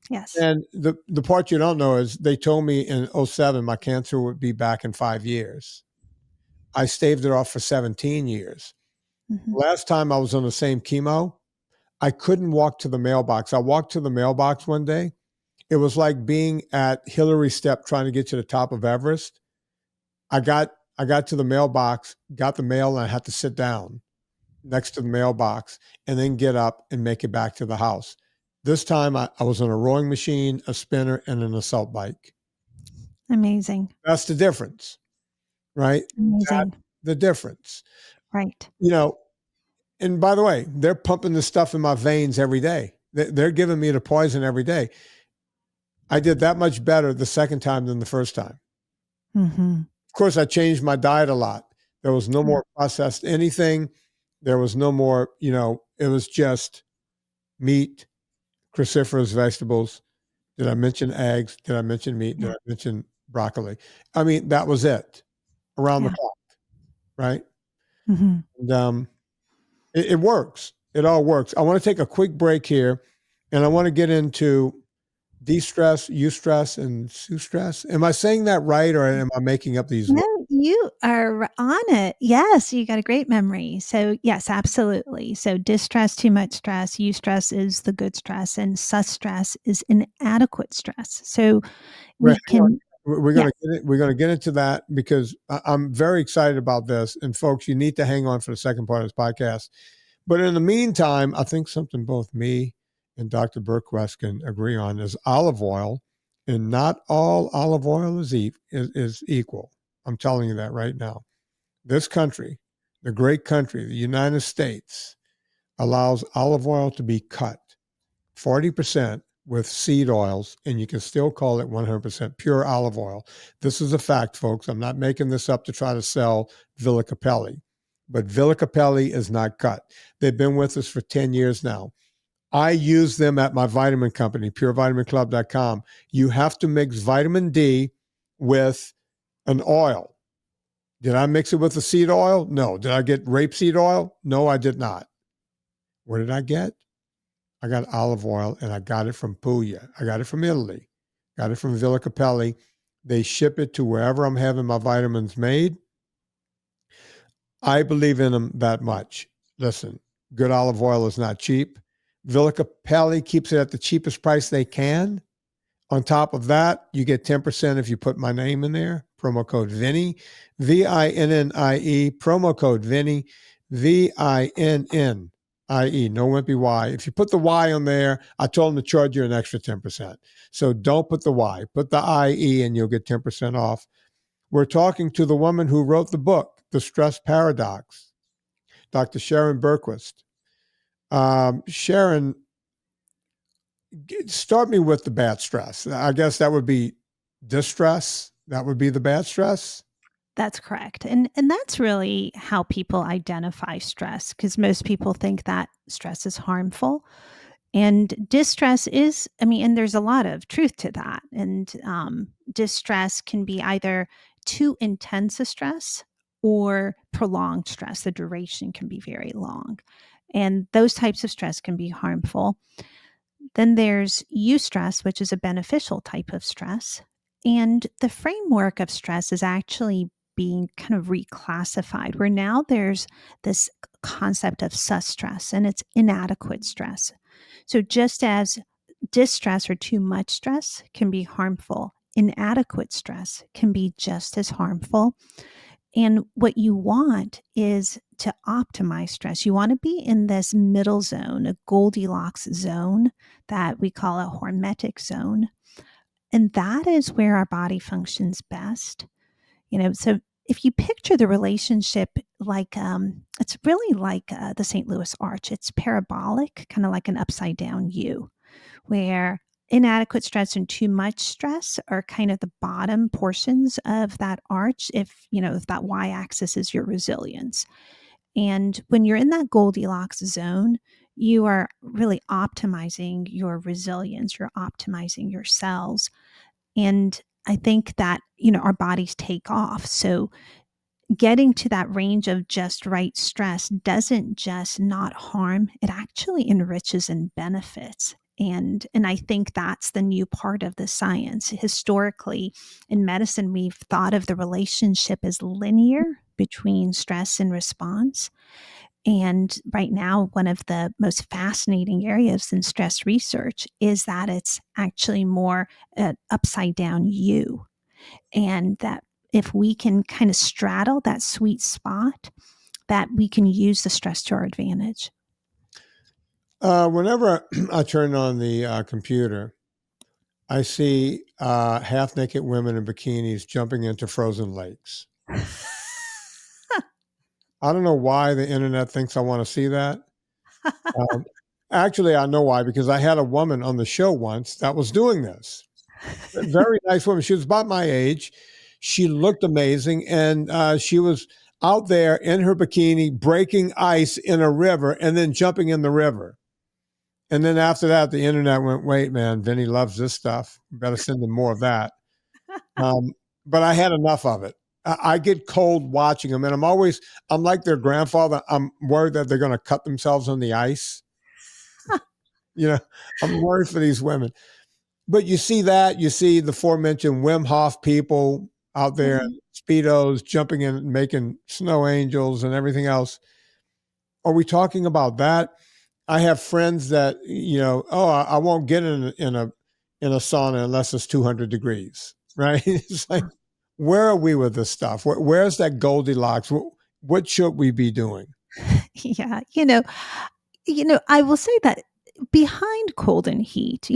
Yes. And the part you don't know is they told me in '07 my cancer would be back in 5 years. I staved it off for 17 years. Hmm. Last time I was on the same chemo, I couldn't walk to the mailbox. I walked to the mailbox one day. It was like being at Hillary Step trying to get to the top of Everest. I got to the mailbox, got the mail, and I had to sit down next to the mailbox and then get up and make it back to the house. This time I was on a rowing machine, a spinner, and an assault bike. Amazing. That's the difference, right? That's Amazing. the difference. Right. You know, and by the way, they're pumping this stuff in my veins every day. They're giving me the poison every day. I did that much better the second time than the first time. Hmm. Of course, I changed my diet a lot. There was no more processed anything. There was no more, it was just meat, cruciferous vegetables. Did I mention eggs? Did I mention meat? Did Yeah. I mention broccoli? I mean, that was it around the Yeah. clock, right? Hmm. And it works. It all works. I want to take a quick break here and I want to get into de-stress, eustress, and sous-stress. Am I saying that right or am I making up these words? No, you are on it. Yes, you got a great memory. So, yes, absolutely. So, distress, too much stress, eustress is the good stress, and sus stress is inadequate stress. So, Right, we hang on. can, We're yes, gonna get it. We're gonna get into that because I'm very excited about this. And folks, you need to hang on for the second part of this podcast. But in the meantime, I think something both me and Dr. Bergquist can agree on is olive oil, and not all olive oil is equal. I'm telling you that right now. This country, the great country, the United States, allows olive oil to be cut 40% with seed oils, and you can still call it 100% pure olive oil. This is a fact, folks. I'm not making this up to try to sell Villa Capelli, but Villa Capelli is not cut. They've been with us for 10 years now. I use them at my vitamin company, purevitaminclub.com. You have to mix vitamin D with an oil. Did I mix it with the seed oil? No. Did I get rapeseed oil? No, I did not. What did I get? I got olive oil and I got it from Puglia. I got it from Italy. Got it from Villa Capelli. They ship it to wherever I'm having my vitamins made. I believe in them that much. Listen, good olive oil is not cheap. Villa Capelli keeps it at the cheapest price they can. On top of that, you get 10% if you put my name in there. Promo code Vinnie, VINNIE, promo code Vinnie, VINNIE, no wimpy Y. If you put the Y on there, I told them to charge you an extra 10%. So don't put the Y, put the IE and you'll get 10% off. We're talking to the woman who wrote the book, The Stress Paradox, Dr. Sharon Bergquist. Sharon, start me with the bad stress. I guess that would be distress. That would be the bad stress. that's correct. And that's really how people identify stress, because most people think that stress is harmful. And distress is, I mean, and there's a lot of truth to that. And distress can be either too intense a stress or prolonged stress. The duration can be very long. And those types of stress can be harmful. Then there's eustress, which is a beneficial type of stress. And the framework of stress is actually being kind of reclassified, where now there's this concept of sus stress and it's inadequate stress. So just as distress or too much stress can be harmful, inadequate stress can be just as harmful. And what you want is to optimize stress. You want to be in this middle zone, a Goldilocks zone that we call a hormetic zone. And that is where our body functions best. So if you picture the relationship like it's really like the St. Louis Arch, it's parabolic, kind of like an upside down U, where inadequate stress and too much stress are kind of the bottom portions of that arch. If that y-axis is your resilience, and when you're in that Goldilocks zone, you are really optimizing your resilience, you're optimizing your cells. And I think that our bodies take off. So getting to that range of just right stress doesn't just not harm, it actually enriches and benefits. And I think that's the new part of the science. Historically, in medicine, we've thought of the relationship as linear between stress and response. And right now, one of the most fascinating areas in stress research is that it's actually more upside down U. And that if we can kind of straddle that sweet spot, that we can use the stress to our advantage. Whenever I turn on the computer, I see half naked women in bikinis jumping into frozen lakes. I don't know why the internet thinks I want to see that. Um, Actually, I know why, because I had a woman on the show once that was doing this. A very nice woman. She was about my age. She looked amazing, and she was out there in her bikini breaking ice in a river and then jumping in the river. And then after that, the internet went, wait, man, Vinny loves this stuff. We better send him more of that. Um, but I had enough of it. I get cold watching them, and I'm like their grandfather. I'm worried that they're going to cut themselves on the ice. You know, I'm worried for these women. But you see that, you see the aforementioned Wim Hof people out there in Mhm. Speedos jumping in, making snow angels and everything else. Are we talking about that? I have friends that, oh, I won't get in a sauna unless it's 200 degrees, right? It's like, where are we with this stuff? Where's that Goldilocks? What should we be doing? Yeah, I will say that behind cold and heat,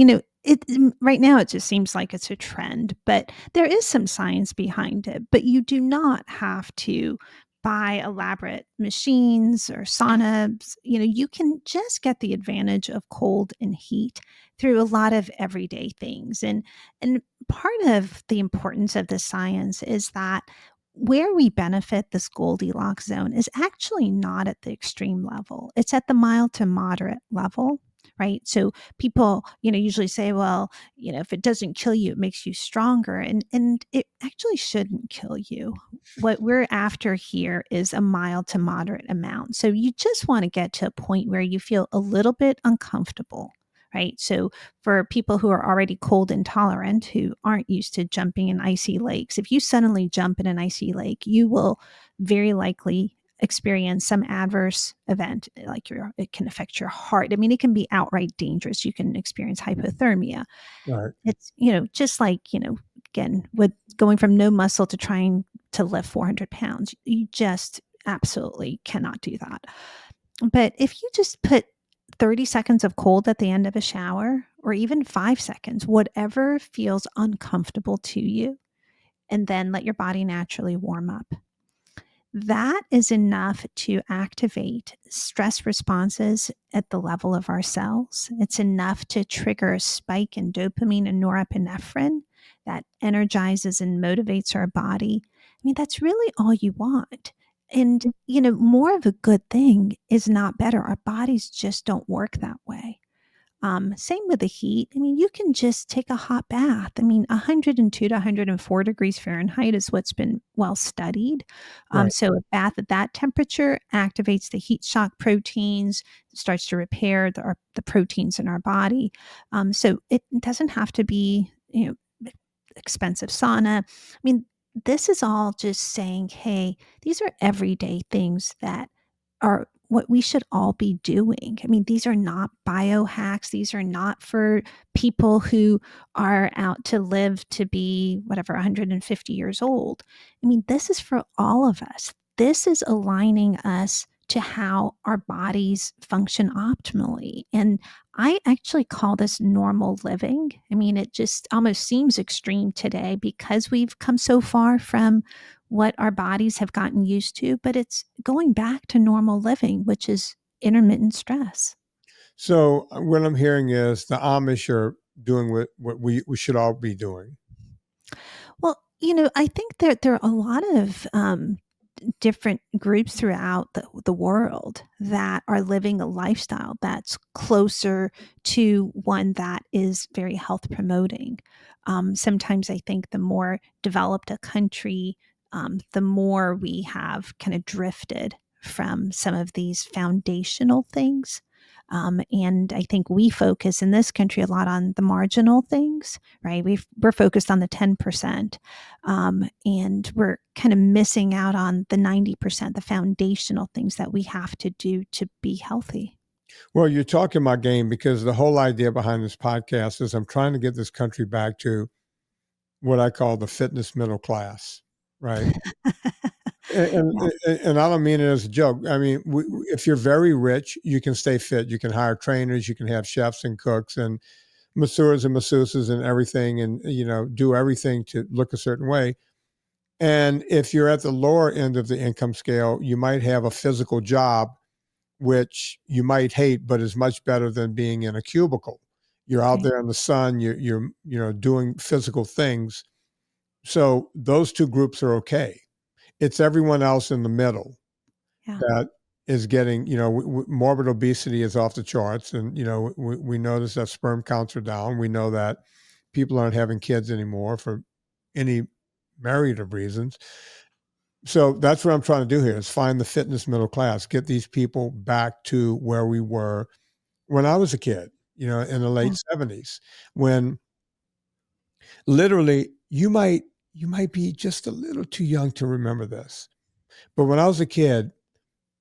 right now it just seems like it's a trend, but there is some science behind it. But you do not have to buy elaborate machines or saunas. You can just get the advantage of cold and heat through a lot of everyday things. And part of the importance of the science is that where we benefit this Goldilocks zone is actually not at the extreme level. It's at the mild to moderate level, right? So people, usually say, well, if it doesn't kill you, it makes you stronger. And it actually shouldn't kill you. What we're after here is a mild to moderate amount. So you just want to get to a point where you feel a little bit uncomfortable. Right. So for people who are already cold intolerant, who aren't used to jumping in icy lakes, if you suddenly jump in an icy lake, you will very likely experience some adverse event, like it can affect your heart. I mean, it can be outright dangerous. You can experience hypothermia. Right. It's, just like, again, with going from no muscle to trying to lift 400 pounds, you just absolutely cannot do that. But if you just put 30 seconds of cold at the end of a shower, or even 5 seconds, whatever feels uncomfortable to you, and then let your body naturally warm up, that is enough to activate stress responses at the level of our cells. It's enough to trigger a spike in dopamine and norepinephrine that energizes and motivates our body. I mean, that's really all you want. And, more of a good thing is not better. Our bodies just don't work that way. Same with the heat. I mean, you can just take a hot bath. I mean, 102 to 104 degrees Fahrenheit is what's been well studied. Right. So a bath at that temperature activates the heat shock proteins, starts to repair the proteins in our body. So it doesn't have to be, expensive sauna. I mean, this is all just saying, hey, these are everyday things that are what we should all be doing. I mean, these are not biohacks. These are not for people who are out to live to be whatever, 150 years old. I mean, this is for all of us. This is aligning us to how our bodies function optimally. And I actually call this normal living. I mean, it just almost seems extreme today because we've come so far from what our bodies have gotten used to, but it's going back to normal living, which is intermittent stress. So what I'm hearing is the Amish are doing what we should all be doing. Well, I think there are a lot of different groups throughout the world that are living a lifestyle that's closer to one that is very health promoting. Sometimes I think the more developed a country the more we have kind of drifted from some of these foundational things. And I think we focus in this country a lot on the marginal things, right? We're focused on the 10%, and we're kind of missing out on the 90%, the foundational things that we have to do to be healthy. Well, you're talking my game, because the whole idea behind this podcast is I'm trying to get this country back to what I call the fitness middle class, right? Yeah. And I don't mean it as a joke. I mean, if you're very rich, you can stay fit. You can hire trainers. You can have chefs and cooks and masseurs and masseuses and everything, and do everything to look a certain way. And if you're at the lower end of the income scale, you might have a physical job, which you might hate, but is much better than being in a cubicle. You're out Right. there in the sun. You're doing physical things. So those two groups are okay. It's everyone else in the middle Yeah. that is getting, morbid obesity is off the charts. And, we notice that sperm counts are down. We know that people aren't having kids anymore for any myriad of reasons. So that's what I'm trying to do here, is find the fitness middle class, get these people back to where we were when I was a kid, in the late Yeah. 70s, when literally you might be just a little too young to remember this. But when I was a kid,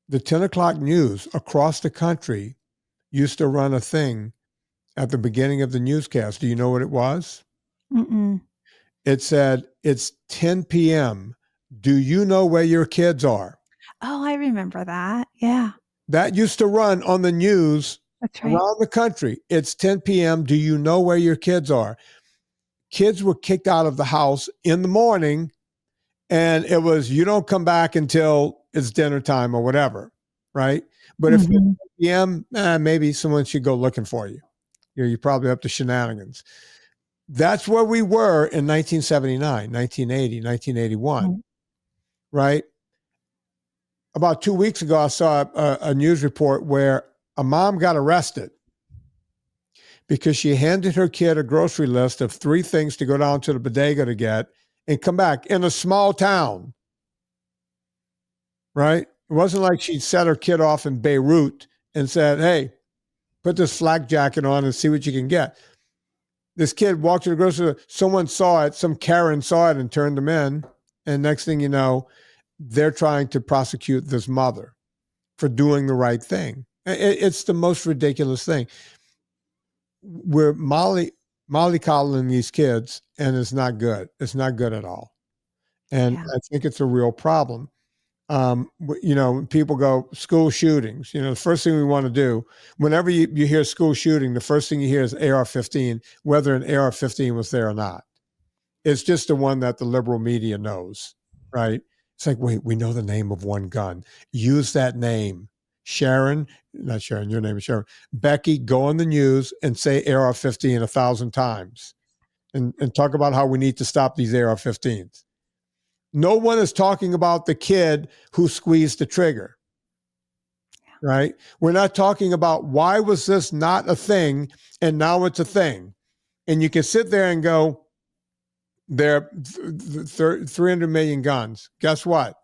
the 10 o'clock news across the country used to run a thing at the beginning of the newscast. Do you know what it was? Mm-mm. It said, "It's 10 p.m. Do you know where your kids are?" Oh, I remember that. Yeah, That used to run on the news that's right. around the country. "It's 10 p.m. Do you know where your kids are?" Kids were kicked out of the house in the morning, and it was, "You don't come back until it's dinner time," or whatever, right? But if it's Mhm. 10 p.m., maybe someone should go looking for you. You're probably up to shenanigans. That's where we were in 1979, 1980, 1981, Mm. right? About 2 weeks ago, I saw a news report where a mom got arrested because she handed her kid a grocery list of 3 things to go down to the bodega to get and come back in a small town, right? It wasn't like she set her kid off in Beirut and said, "Hey, put this flak jacket on and see what you can get." This kid walked to the grocery store. Someone saw it. Some Karen saw it and turned them in. And next thing you know, they're trying to prosecute this mother for doing the right thing. It's the most ridiculous thing. We're mollycoddling these kids, and it's not good. It's not good at all. And Yeah. I think it's a real problem. People go school shootings. The first thing we want to do, whenever you hear school shooting, the first thing you hear is AR-15, whether an AR-15 was there or not. It's just the one that the liberal media knows, right? It's like, wait, we know the name of one gun. Use that name. Sharon, not Sharon, your name is Sharon. Becky, go on the news and say AR-15 1,000 times and talk about how we need to stop these AR-15s. No one is talking about the kid who squeezed the trigger, right? We're not talking about why was this not a thing and now it's a thing. And you can sit there and go, there are 300 million guns. Guess what?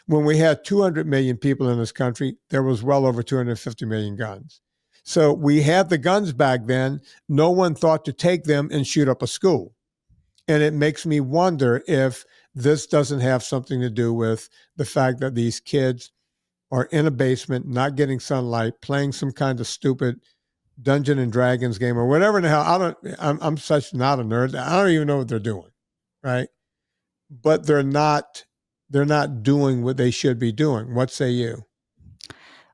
When we had 200 million people in this country, there was well over 250 million guns. So we had the guns back then. No one thought to take them and shoot up a school. And it makes me wonder if this doesn't have something to do with the fact that these kids are in a basement, not getting sunlight, playing some kind of stupid Dungeon and Dragons game or whatever in the hell. I'm such not a nerd. I don't even know what they're doing, right? But they're not doing what they should be doing. What say you?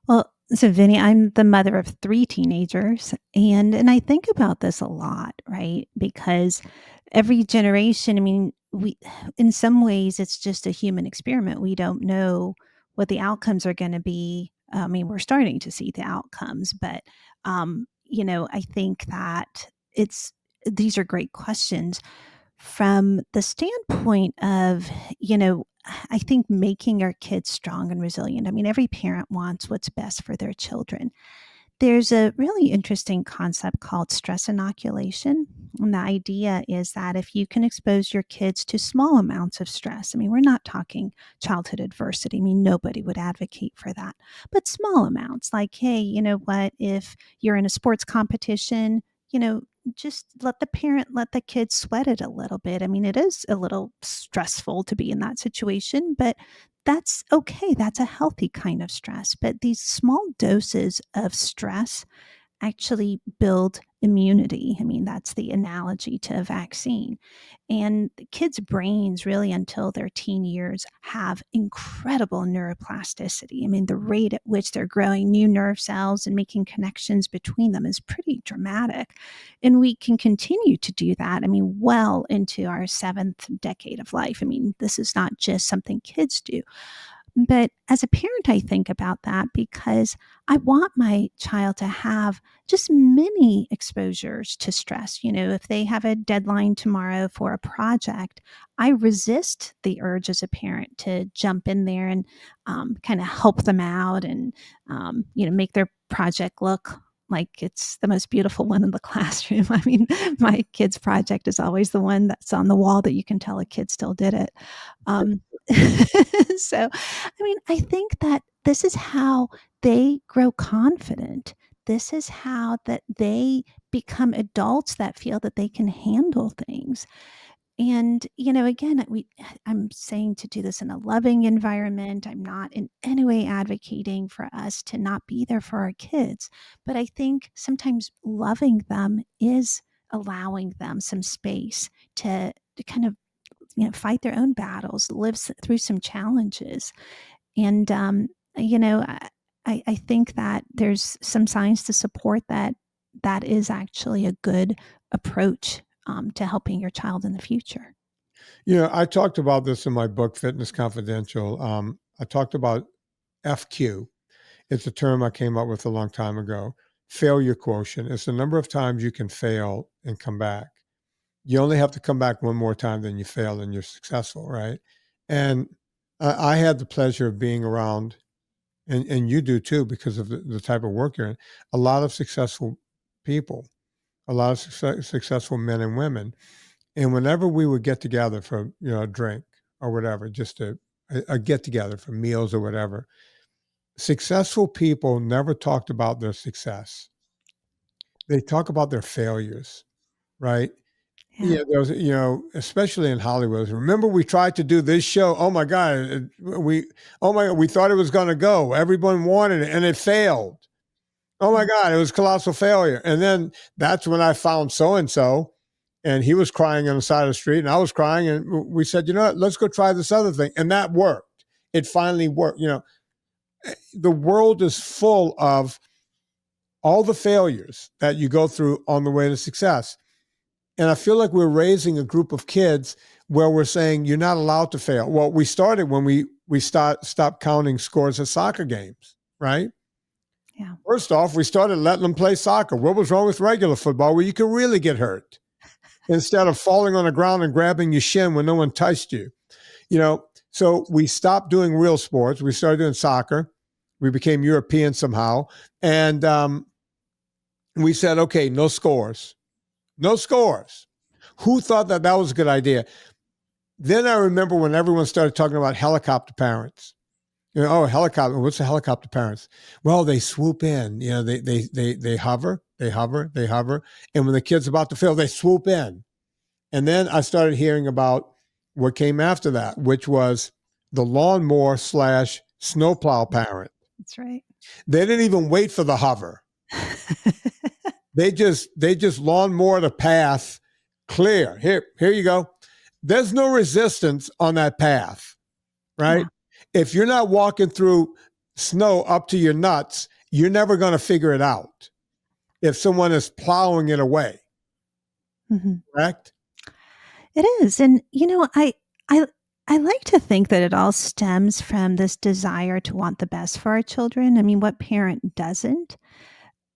Well, so Vinny, I'm the mother of 3 teenagers, and I think about this a lot, right? Because every generation, I mean, we in some ways it's just a human experiment. We don't know what the outcomes are going to be. I mean, we're starting to see the outcomes, but I think that it's these are great questions from the standpoint of, I think making our kids strong and resilient. I mean, every parent wants what's best for their children. there's a really interesting concept called stress inoculation. And the idea is that if you can expose your kids to small amounts of stress, I mean, we're not talking childhood adversity. I mean, nobody would advocate for that, but small amounts like, hey, you know what, if you're in a sports competition, just let the kids sweat it a little bit. I mean, it is a little stressful to be in that situation, but that's okay. That's a healthy kind of stress. But these small doses of stress actually build immunity. I mean, that's the analogy to a vaccine. And kids' brains, really, until their teen years, have incredible neuroplasticity. I mean, the rate at which they're growing new nerve cells and making connections between them is pretty dramatic. And we can continue to do that, I mean, well into our seventh decade of life. I mean, this is not just something kids do. But as a parent, I think about that because I want my child to have just mini exposures to stress. If they have a deadline tomorrow for a project, I resist the urge as a parent to jump in there and kind of help them out and, make their project look like it's the most beautiful one in the classroom. I mean, my kid's project is always the one that's on the wall that you can tell a kid still did it. Um, so, I mean, I think that this is how they grow confident. This is how that they become adults that feel that they can handle things. And, again, I'm saying to do this in a loving environment. I'm not in any way advocating for us to not be there for our kids. But I think sometimes loving them is allowing them some space to kind of fight their own battles, live through some challenges. And, you know, I, I think that there's some science to support that that is actually a good approach to helping your child in the future. I talked about this in my book, Fitness Confidential. I talked about FQ. It's a term I came up with a long time ago. Failure quotient. It's the number of times you can fail and come back. You only have to come back one more time than you fail and you're successful, right? And I had the pleasure of being around, and you do too because of the type of work you're in, a lot of successful people, a lot of successful men and women. And whenever we would get together for a drink or whatever, just a get together for meals or whatever, successful people never talked about their success. They talk about their failures, right? Yeah. Yeah, there was, especially in Hollywood. Remember, we tried to do this show. Oh my God, we thought it was going to go. Everyone wanted it, and it failed. Oh my Yeah. God, it was colossal failure. And then that's when I found so and so, and he was crying on the side of the street, and I was crying, and we said, you know what, let's go try this other thing, and that worked. It finally worked. The world is full of all the failures that you go through on the way to success. And I feel like we're raising a group of kids where we're saying you're not allowed to fail. Well, we started when we stopped counting scores at soccer games, right? Yeah. First off, we started letting them play soccer. What was wrong with regular football where you could really get hurt instead of falling on the ground and grabbing your shin when no one touched you? So we stopped doing real sports. We started doing soccer. We became European somehow. And we said, okay, no scores. No scores. Who thought that that was a good idea? Then I remember when everyone started talking about helicopter parents. Helicopter. What's a helicopter parents? Well, they swoop in. They hover, they hover, they hover, and when the kid's about to fail, they swoop in. And then I started hearing about what came after that, which was the lawnmower / snowplow parent. That's right. They didn't even wait for the hover. They just lawnmower the path clear. Here you go. There's no resistance on that path, right? Yeah. If you're not walking through snow up to your nuts, you're never going to figure it out if someone is plowing it away. Mm-hmm. Correct? It is. And I I like to think that it all stems from this desire to want the best for our children. I mean, what parent doesn't?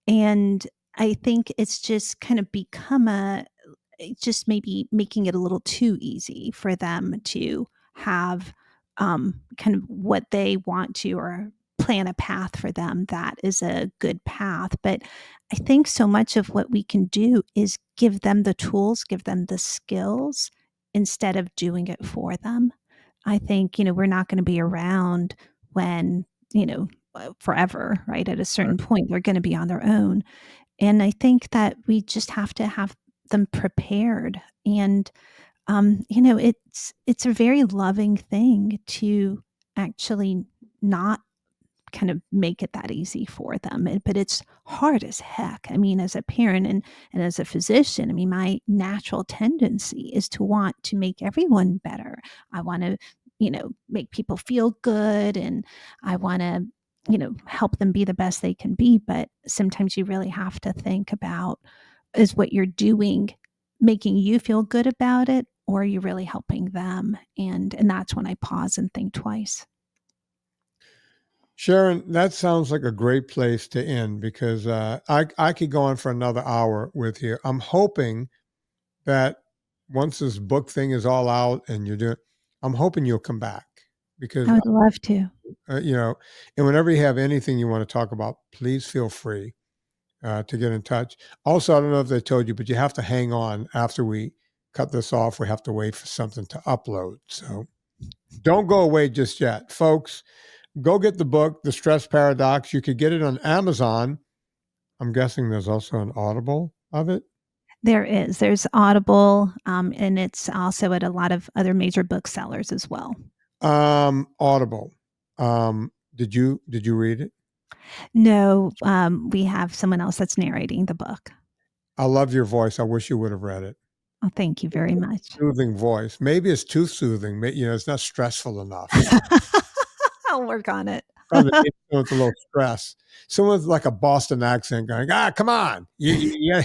And I think it's just kind of become just maybe making it a little too easy for them to have kind of what they want to or plan a path for them that is a good path. But I think so much of what we can do is give them the tools, give them the skills instead of doing it for them. I think, we're not going to be around when, forever, right? At a certain point, they're going to be on their own. And I think that we just have to have them prepared. And, it's a very loving thing to actually not kind of make it that easy for them. But it's hard as heck. I mean, as a parent and as a physician, I mean, my natural tendency is to want to make everyone better. I want to, make people feel good, and I want to, help them be the best they can be. But sometimes you really have to think about, is what you're doing making you feel good about it, or are you really helping them? And that's when I pause and think twice. Sharon, that sounds like a great place to end because I could go on for another hour with you. I'm hoping that once this book thing is all out and you're doing, I'm hoping you'll come back because, I would love to. And whenever you have anything you want to talk about, please feel free to get in touch. Also, I don't know if they told you, but you have to hang on after we cut this off. We have to wait for something to upload. So don't go away just yet, folks. Go get the book, The Stress Paradox. You could get it on Amazon. I'm guessing there's also an Audible of it. There is. There's Audible, and it's also at a lot of other major booksellers as well. Audible. Did you read it? No, we have someone else that's narrating the book. I love your voice. I wish you would have read it. Oh, thank you very much. Soothing voice. Maybe it's too soothing. It's not stressful enough. I'll work on it. With a little stress. Someone with like a Boston accent going, come on. You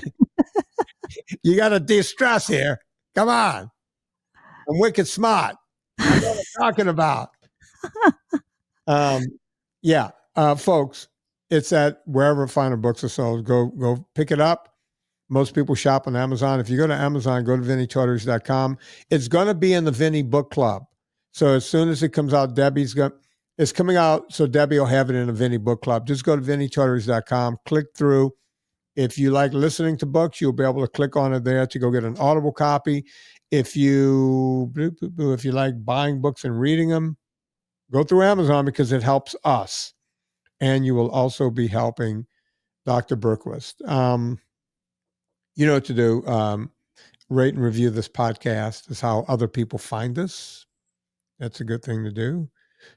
got to de-stress here. Come on. I'm wicked smart. I know what I'm talking about. Folks, it's at wherever finer books are sold. Go pick it up. Most people shop on Amazon. If you go to Amazon, go to VinnieTortorich.com. It's going to be in the Vinnie Book Club. So as soon as it comes out, it's coming out, so Debbie will have it in a Vinnie Book Club. Just go to VinnieTortorich.com, click through. If you like listening to books, you'll be able to click on it there to go get an Audible copy. If you like buying books and reading them, go through Amazon because it helps us. And you will also be helping Dr. Bergquist. You know what to do. Rate and review this podcast is how other people find us. That's a good thing to do.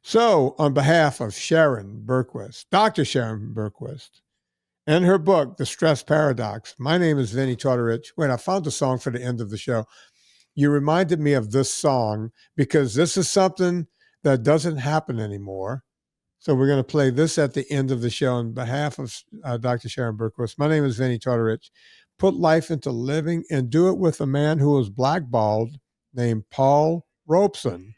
So on behalf of Sharon Bergquist, Dr. Sharon Bergquist, and her book, The Stress Paradox, my name is Vinnie Tortorich. Wait, I found a song for the end of the show. You reminded me of this song because this is something that doesn't happen anymore. So we're going to play this at the end of the show on behalf of Dr. Sharon Bergquist. My name is Vinnie Tortorich. Put life into living and do it with a man who was blackballed named Paul Robeson.